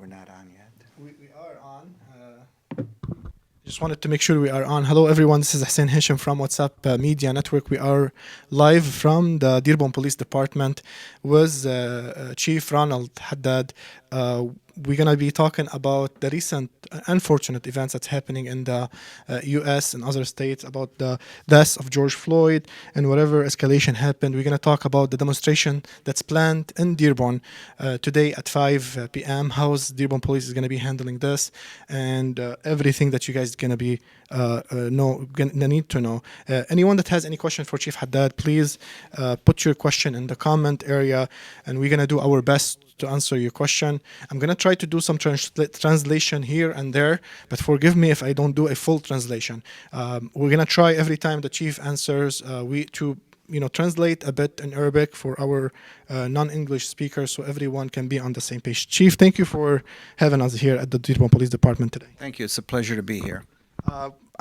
not on yet. We are on. Just wanted to make sure we are on. Hello, everyone. This is Hussein M from WhatsApp Media Network. We are live from the Dearborn Police Department with Chief Ronald Haddad. We're going to be talking about the recent unfortunate events that's happening in the U.S. and other states, about the death of George Floyd and whatever escalation happened. We're going to talk about the demonstration that's planned in Dearborn today at 5 p.m. How is Dearborn Police is going to be handling this, and everything that you guys are going to be need to know. Anyone that has any question for Chief Haddad, please put your question in the comment area, and we're going to do our best to answer your question. I'm going to try to do some translation here and there, but forgive me if I don't do a full translation. We're going to try every time the Chief answers translate a bit in Arabic for our non-English speakers so everyone can be on the same page. Chief, thank you for having us here at the Dearborn Police Department today. Thank you. It's a pleasure to be here.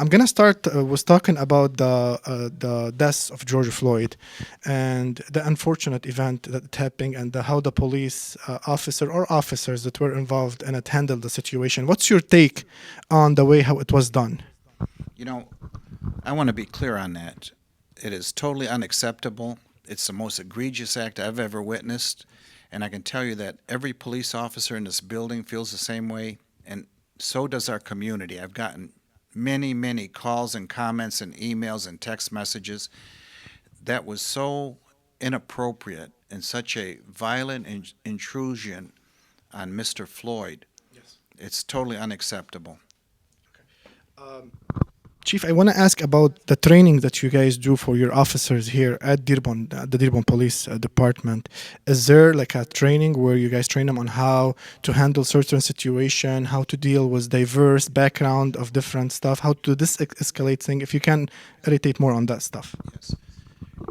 I'm going to start with talking about the death of George Floyd and the unfortunate event that happened, and how the police officer or officers that were involved in it handled the situation. What's your take on the way how it was done? You know, I want to be clear on that. It is totally unacceptable. It's the most egregious act I've ever witnessed, and I can tell you that every police officer in this building feels the same way, and so does our community. I've gotten many calls and comments and emails and text messages. That was so inappropriate and such a violent intrusion on Mr. Floyd. Yes. It's totally unacceptable. Okay. Chief, I want to ask about the training that you guys do for your officers here at Dearborn, the Dearborn Police Department. Is there like a training where you guys train them on how to handle certain situation, how to deal with diverse background of different stuff, how to escalate things? If you can irritate more on that stuff. Yes.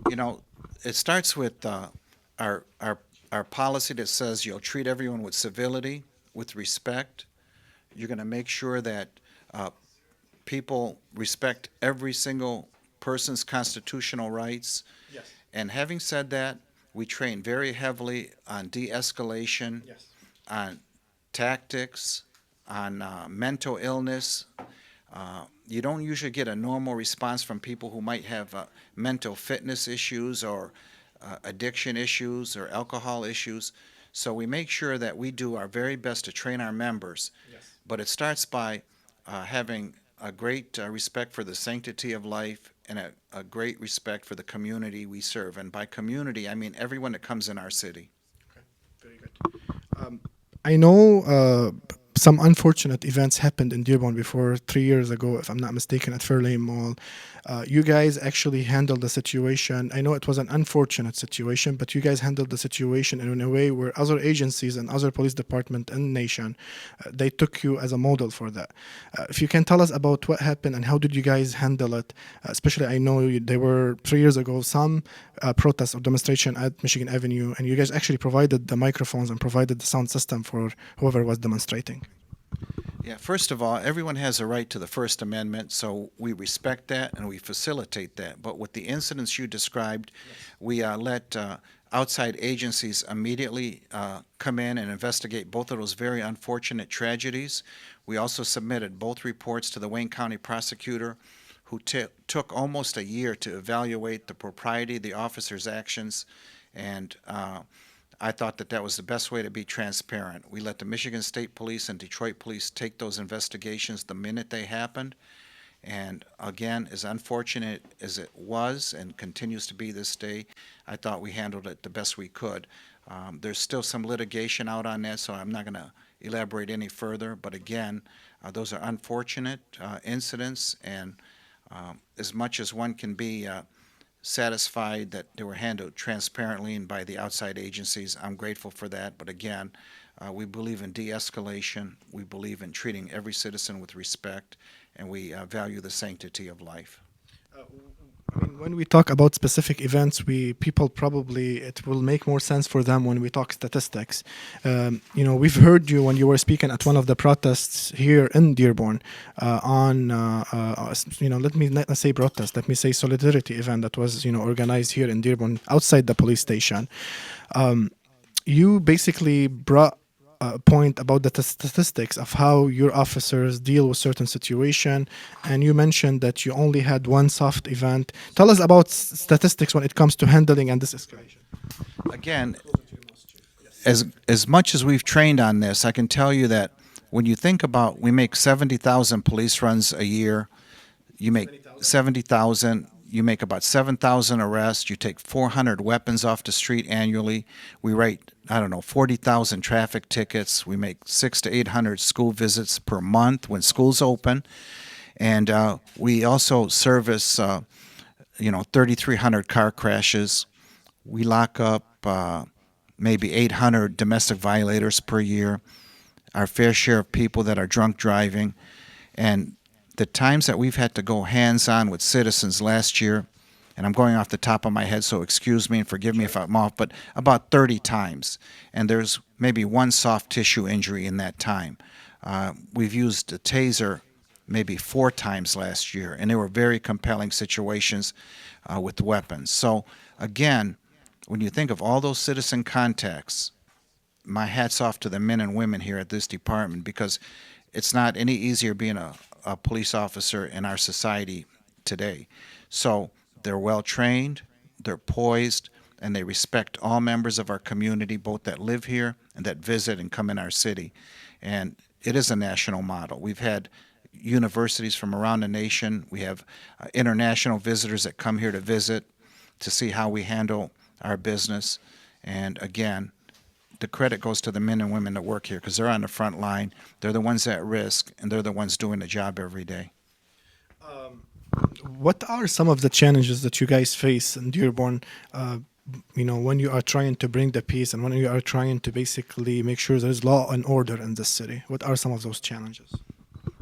You know, it starts with our policy that says you'll treat everyone with civility, with respect. You're going to make sure that people respect every single person's constitutional rights. Yes. And having said that, we train very heavily on de-escalation, Yes. on tactics, on mental illness. You don't usually get a normal response from people who might have mental fitness issues or addiction issues or alcohol issues. So we make sure that we do our very best to train our members. Yes. But it starts by having a great respect for the sanctity of life and a great respect for the community we serve. And by community, I mean everyone that comes in our city. Okay, very good. I know some unfortunate events happened in Dearborn before 3 years ago, if I'm not mistaken, at Fairlane Mall. You guys actually handled the situation. I know it was an unfortunate situation, but you guys handled the situation in a way where other agencies and other police departments in the nation, they took you as a model for that. If you can tell us about what happened and how did you guys handle it, especially I know there were 3 years ago some protests or demonstration at Michigan Avenue, and you guys actually provided the microphones and provided the sound system for whoever was demonstrating. Yeah, first of all, everyone has a right to the First Amendment, so we respect that and we facilitate that. But with the incidents you described, yes, we let outside agencies immediately come in and investigate both of those very unfortunate tragedies. We also submitted both reports to the Wayne County prosecutor, who took almost a year to evaluate the propriety of the officer's actions, and I thought that was the best way to be transparent. We let the Michigan State Police and Detroit Police take those investigations the minute they happened. And again, as unfortunate as it was and continues to be this day, I thought we handled it the best we could. There's still some litigation out on that, so I'm not going to elaborate any further. But again, those are unfortunate incidents, and as much as one can be satisfied that they were handled transparently and by the outside agencies, I'm grateful for that. But again, we believe in de-escalation, we believe in treating every citizen with respect, and we value the sanctity of life. I mean, when we talk about specific events, people probably, it will make more sense for them when we talk statistics. We've heard you when you were speaking at one of the protests here in Dearborn let me not say protest, let me say solidarity event that was, organized here in Dearborn outside the police station. You basically brought point about the statistics of how your officers deal with certain situation, and you mentioned that you only had one soft event. Tell us about statistics when it comes to handling and this escalation. Again, as much as we've trained on this, I can tell you that when you think about, we make 70,000 police runs a year. You make 70,000. You make about 7,000 arrests. You take 400 weapons off the street annually. We write, 40,000 traffic tickets. We make 600 to 800 school visits per month when schools open. And we also service, 3,300 car crashes. We lock up maybe 800 domestic violators per year, our fair share of people that are drunk driving. And the times that we've had to go hands-on with citizens last year, and I'm going off the top of my head, so excuse me and forgive me if I'm off, but about 30 times. And there's maybe one soft tissue injury in that time. We've used a taser maybe 4 times last year, and they were very compelling situations with weapons. So again, when you think of all those citizen contacts, my hat's off to the men and women here at this department, because it's not any easier being a police officer in our society today. So they're well trained, they're poised, and they respect all members of our community, both that live here and that visit and come in our city. And it is a national model. We've had universities from around the nation. We have international visitors that come here to visit, to see how we handle our business. And again, the credit goes to the men and women that work here, because they're on the front line. They're the ones at risk, and they're the ones doing the job every day. What are some of the challenges that you guys face in Dearborn, when you are trying to bring the peace and when you are trying to basically make sure there's law and order in this city? What are some of those challenges?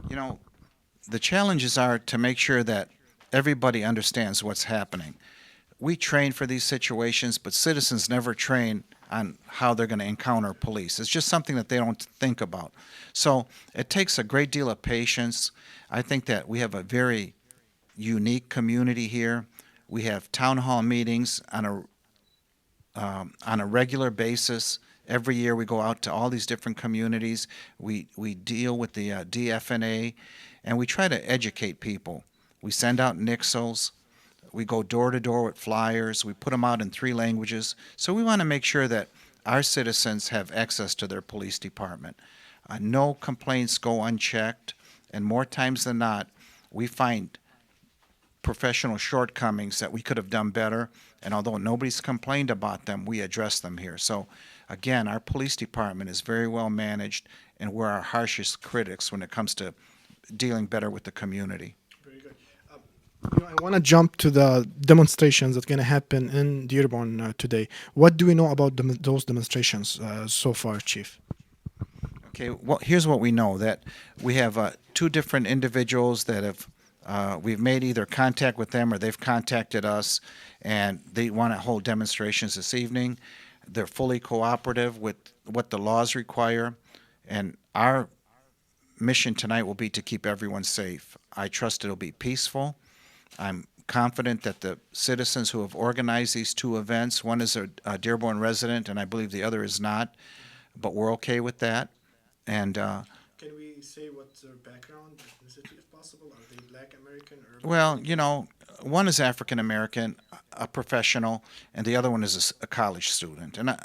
The challenges are to make sure that everybody understands what's happening. We train for these situations, but citizens never train on how they're going to encounter police. It's just something that they don't think about. So it takes a great deal of patience. I think that we have a very unique community here. We have town hall meetings on a regular basis. Every year we go out to all these different communities. We deal with the DFNA, and we try to educate people. We send out nixels. We go door to door with flyers. We put them out in 3 languages. So we want to make sure that our citizens have access to their police department. No complaints go unchecked, and more times than not, we find professional shortcomings that we could have done better, and although nobody's complained about them, we address them here. So again, our police department is very well managed, and we're our harshest critics when it comes to dealing better with the community. Very good. I want to jump to the demonstrations that are going to happen in Dearborn today. What do we know about those demonstrations so far, Chief? Okay, well, here's what we know, that we have 2 different individuals that have, we've made either contact with them or they've contacted us, and they want to hold demonstrations this evening. They're fully cooperative with what the laws require, and our mission tonight will be to keep everyone safe. I trust it'll be peaceful. I'm confident that the citizens who have organized these 2 events, one is a Dearborn resident, and I believe the other is not, but we're okay with that. And can we say what's their background, ethnicity, if possible? Are they Black American? Or well, one is African American, a professional, and the other one is a college student. And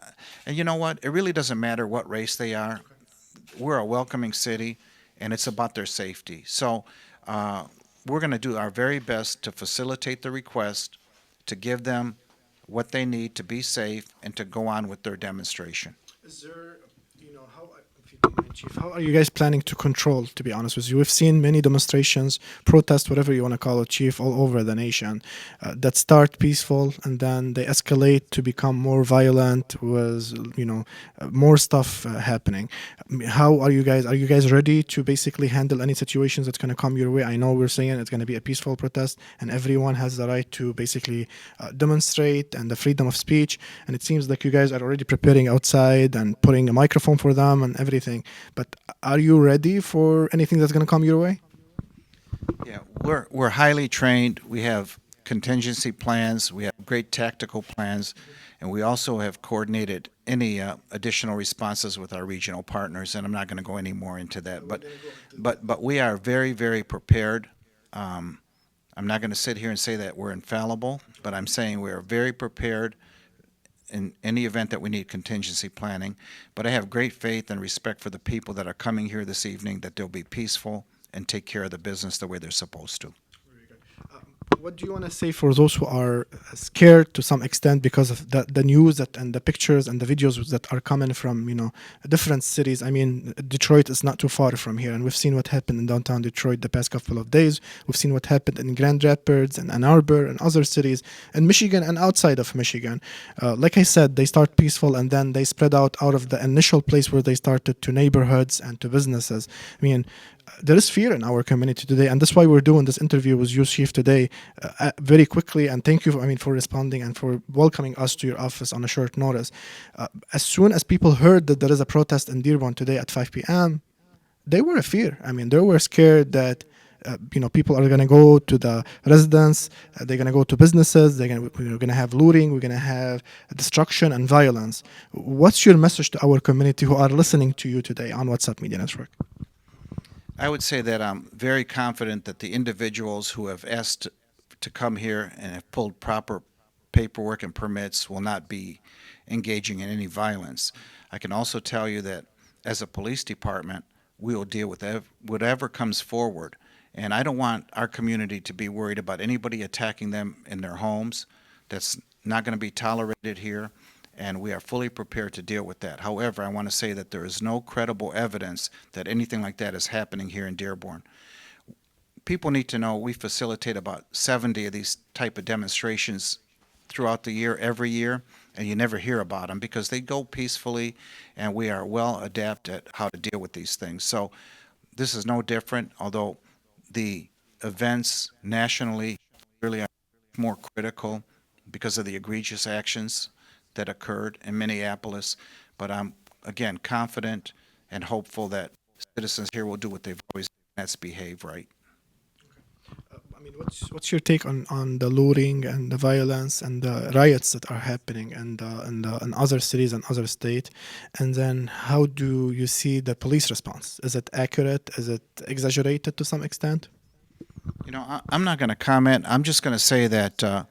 you know what? It really doesn't matter what race they are. Okay. We're a welcoming city, and it's about their safety. So we're going to do our very best to facilitate the request, to give them what they need to be safe, and to go on with their demonstration. Is there, how, if you don't mind, Chief, how are you guys planning to control, to be honest with you? We've seen many demonstrations, protests, whatever you want to call it, Chief, all over the nation that start peaceful and then they escalate to become more violent with, more stuff happening. How are you guys? Are you guys ready to basically handle any situations that's going to come your way? I know we're saying it's going to be a peaceful protest and everyone has the right to basically demonstrate and the freedom of speech. And it seems like you guys are already preparing outside and putting a microphone for them and everything. But are you ready for anything that's going to come your way? Yeah, we're highly trained. We have contingency plans, we have great tactical plans, and we also have coordinated any additional responses with our regional partners, and I'm not going to go any more into that. But we are very, very prepared. I'm not going to sit here and say that we're infallible, but I'm saying we are very prepared in any event that we need contingency planning. But I have great faith and respect for the people that are coming here this evening, that they'll be peaceful and take care of the business the way they're supposed to. What do you want to say for those who are scared to some extent because of the news that, and the pictures and the videos that are coming from, you know, different cities? I mean, Detroit is not too far from here, and we've seen what happened in downtown Detroit the past couple of days. We've seen what happened in Grand Rapids and Ann Arbor and other cities in Michigan and outside of Michigan. Like I said, they start peaceful and then they spread out of the initial place where they started to neighborhoods and to businesses. I mean, there is fear in our community today, and that's why we're doing this interview with you, Chief, today, very quickly. And thank you, for responding and for welcoming us to your office on a short notice. As soon as people heard that there is a protest in Dearborn today at 5 p.m., they were in fear. I mean, they were scared that people are going to go to the residents, they're going to go to businesses, we're going to have looting, we're going to have destruction and violence. What's your message to our community who are listening to you today on WhatsApp Media Network? I would say that I'm very confident that the individuals who have asked to come here and have pulled proper paperwork and permits will not be engaging in any violence. I can also tell you that as a police department, we will deal with whatever comes forward. And I don't want our community to be worried about anybody attacking them in their homes. That's not going to be tolerated here, and we are fully prepared to deal with that. However, I want to say that there is no credible evidence that anything like that is happening here in Dearborn. People need to know we facilitate about 70 of these type of demonstrations throughout the year, every year, and you never hear about them because they go peacefully, and we are well adept at how to deal with these things. So this is no different, although the events nationally really are more critical because of the egregious actions that occurred in Minneapolis. But I'm, again, confident and hopeful that citizens here will do what they've always done, and that's behave right. I mean, what's your take on the looting and the violence and the riots that are happening in other cities and other states? And then how do you see the police response? Is it accurate? Is it exaggerated to some extent? I'm not going to comment. I'm just going to say that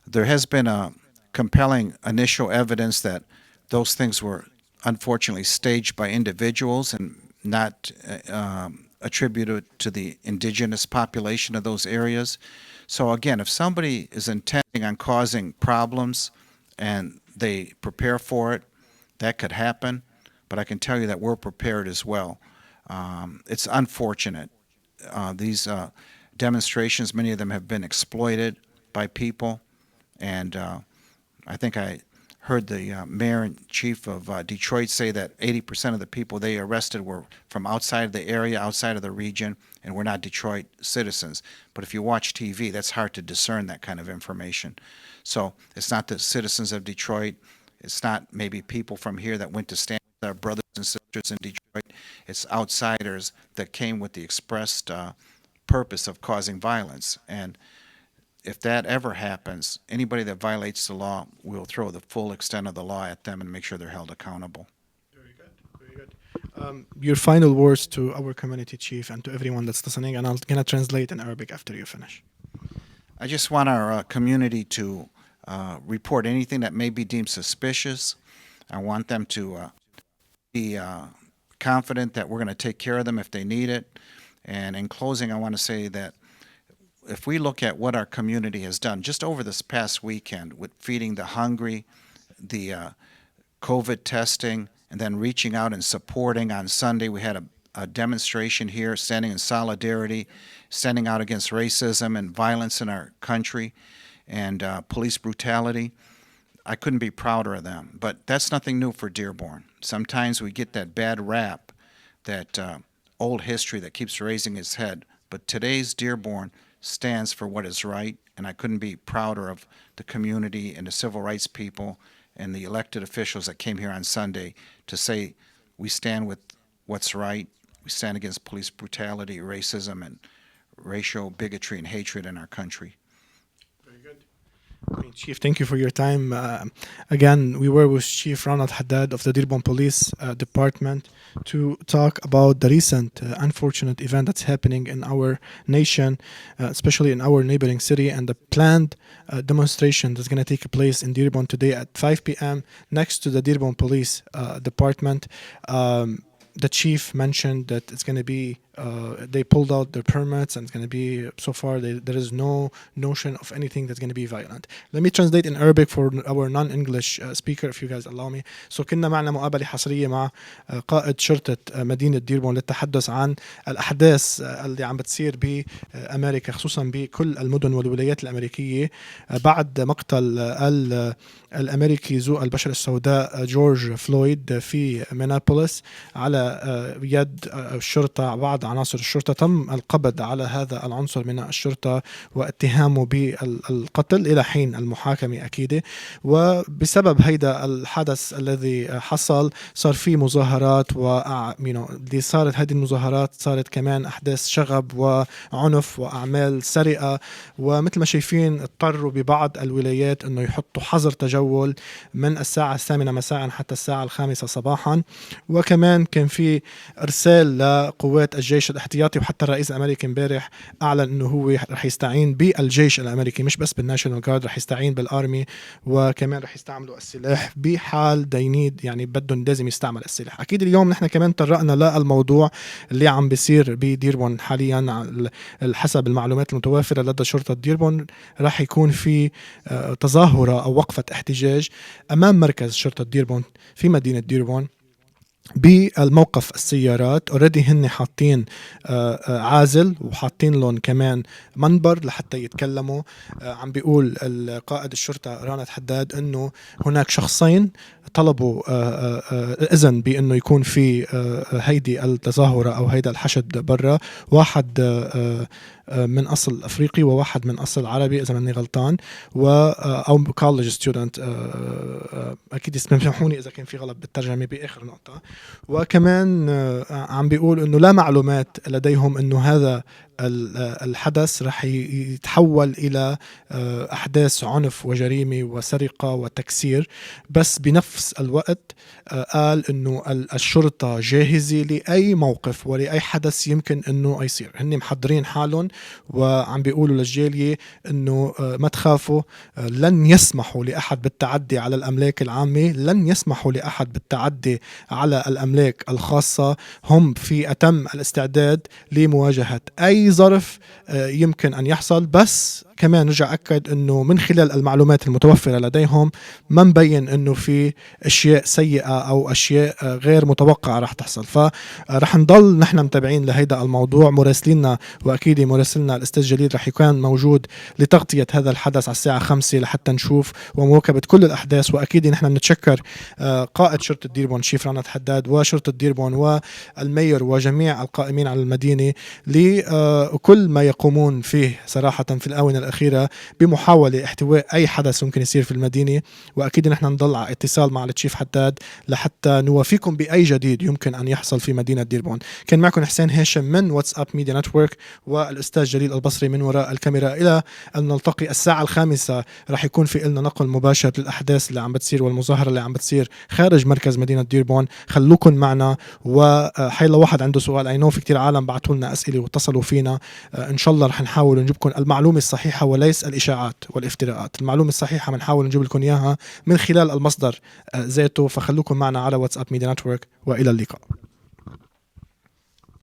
there has been a compelling initial evidence that those things were unfortunately staged by individuals and not attributed to the indigenous population of those areas. So again, if somebody is intending on causing problems and they prepare for it, that could happen. But I can tell you that we're prepared as well. It's unfortunate. These demonstrations, many of them have been exploited by people, and I think I heard the mayor and chief of Detroit say that 80% of the people they arrested were from outside of the area, outside of the region, and were not Detroit citizens. But if you watch TV, that's hard to discern that kind of information. So it's not the citizens of Detroit. It's not maybe people from here that went to stand with our brothers and sisters in Detroit. It's outsiders that came with the expressed purpose of causing violence. And if that ever happens, anybody that violates the law, we'll throw the full extent of the law at them and make sure they're held accountable. Very good, very good. Your final words to our community, Chief, and to everyone that's listening, and I'm going to translate in Arabic after you finish. I just want our community to report anything that may be deemed suspicious. I want them to be confident that we're going to take care of them if they need it. And in closing, I want to say that if we look at what our community has done just over this past weekend with feeding the hungry, the COVID testing, and then reaching out and supporting on Sunday, we had a demonstration here standing in solidarity, standing out against racism and violence in our country and police brutality. I couldn't be prouder of them. But that's nothing new for Dearborn. Sometimes we get that bad rap, that old history that keeps raising its head. But today's Dearborn stands for what is right, and I couldn't be prouder of the community and the civil rights people and the elected officials that came here on Sunday to say we stand with what's right, we stand against police brutality, racism, and racial bigotry and hatred in our country. Very good. Chief, thank you for your time. Again, we were with Chief Ronald Haddad of the Dearborn Police Department to talk about the recent unfortunate event that's happening in our nation, especially in our neighboring city, and the planned demonstration that's going to take place in Dearborn today at 5 p.m. next to the Dearborn Police Department. The chief mentioned that it's going to be they pulled out their permits, and it's going to be, so far there is no notion of anything that's going to be violent. Let me translate in Arabic for our non-English speaker, if you guys allow me. So كنا معنا مقابلة حصرية مع قائد شرطة مدينة ديربون للتحدث عن الأحداث اللي عم بتصير بأمريكا، خصوصا بكل المدن والولايات الأمريكية بعد مقتل الأمريكي ذو البشرة السوداء جورج فلويد في مينابوليس على يد الشرطة. بعض عناصر الشرطة تم القبض على هذا العنصر من الشرطة واتهامه بالقتل إلى حين المحاكمة أكيد. وبسبب هيدا الحدث الذي حصل صار في مظاهرات، اللي صارت هذه المظاهرات صارت كمان أحداث شغب وعنف وأعمال سرقة. ومثل ما شايفين اضطروا ببعض الولايات أنه يحطوا حظر تجول من الساعة 8 مساء حتى الساعة 5 صباحا. وكمان كان في إرسال لقوات الجيش الاحتياطي، وحتى الرئيس الأمريكي امبارح أعلن أنه هو رح يستعين بالجيش الأمريكي، مش بس بالناشونال جارد، رح يستعين بالآرمي، وكمان رح يستعملوا السلاح بحال دينيد، يعني بدهم لازم يستعمل السلاح. أكيد اليوم نحن كمان طرقنا للموضوع اللي عم بيصير بديربون حاليا. حسب المعلومات المتوافرة لدى شرطة ديربون رح يكون في تظاهرة أو وقفة احتجاج أمام مركز شرطة ديربون في مدينة ديربون بالموقف السيارات. اوريدي هن حاطين عازل وحاطين لهم كمان منبر لحتى يتكلموا. عم بيقول القائد الشرطة رونالد حداد انه هناك شخصين طلبوا اذن بانه يكون في هيدي التظاهرة او هيدا الحشد برا، واحد من اصل افريقي وواحد من اصل عربي اذا ماني غلطان، او كولج ستودنت. اكيد يسمحوني اذا كان في غلط بالترجمه باخر نقطه. وكمان عم بيقول انه لا معلومات لديهم انه هذا الحدث رح يتحول إلى أحداث عنف وجريمة وسرقة وتكسير، بس بنفس الوقت قال أنه الشرطة جاهزة لأي موقف ولأي حدث يمكن أنه يصير. هن محضرين حالهم وعم بيقولوا للجالية أنه ما تخافوا، لن يسمحوا لأحد بالتعدي على الأملاك العامة، لن يسمحوا لأحد بالتعدي على الأملاك الخاصة. هم في أتم الاستعداد لمواجهة أي ظرف يمكن أن يحصل. بس كمان رجع أكد أنه من خلال المعلومات المتوفرة لديهم ما مبين أنه في أشياء سيئة أو أشياء غير متوقعة رح تحصل. فرح نضل نحن متابعين لهيدا الموضوع. مراسليننا وأكيد مراسلنا الأستاذ جليل رح يكون موجود لتغطية هذا الحدث على الساعة 5 لحتى نشوف ومواكبة كل الأحداث. وأكيد نحن بنتشكر قائد شرطة ديربون شيف رونالد حداد وشرطة ديربون والمير وجميع القائمين على المدينة لكل ما يقومون فيه صراحة في الآونة الأخيرة بمحاولة احتواء أي حدث ممكن يصير في المدينة. وأكيد نحن نضل على اتصال مع التشيف حداد لحتى نوافيكم بأي جديد يمكن أن يحصل في مدينة ديربون. كان معكم حسين هاشم من واتساب ميديا نتورك والأستاذ جليل البصري من وراء الكاميرا. إلى أن نلتقي الساعة 5 رح يكون في إلنا نقل مباشر للأحداث اللي عم بتصير والمظاهرة اللي عم بتصير خارج مركز مدينة ديربون. خلوكن معنا. وحيلا واحد عنده سؤال، في كتير عالم بعتوا لنا أسئلة واتصلوا فينا. إن شاء الله رح نحاول نجيب لكم المعلومة الصحيحة وليس الإشاعات والافتراءات. المعلومة الصحيحة بنحاول نجيب لكم إياها من خلال المصدر ذاته. فخلوكم معنا على واتساب ميديا نتورك، وإلى اللقاء.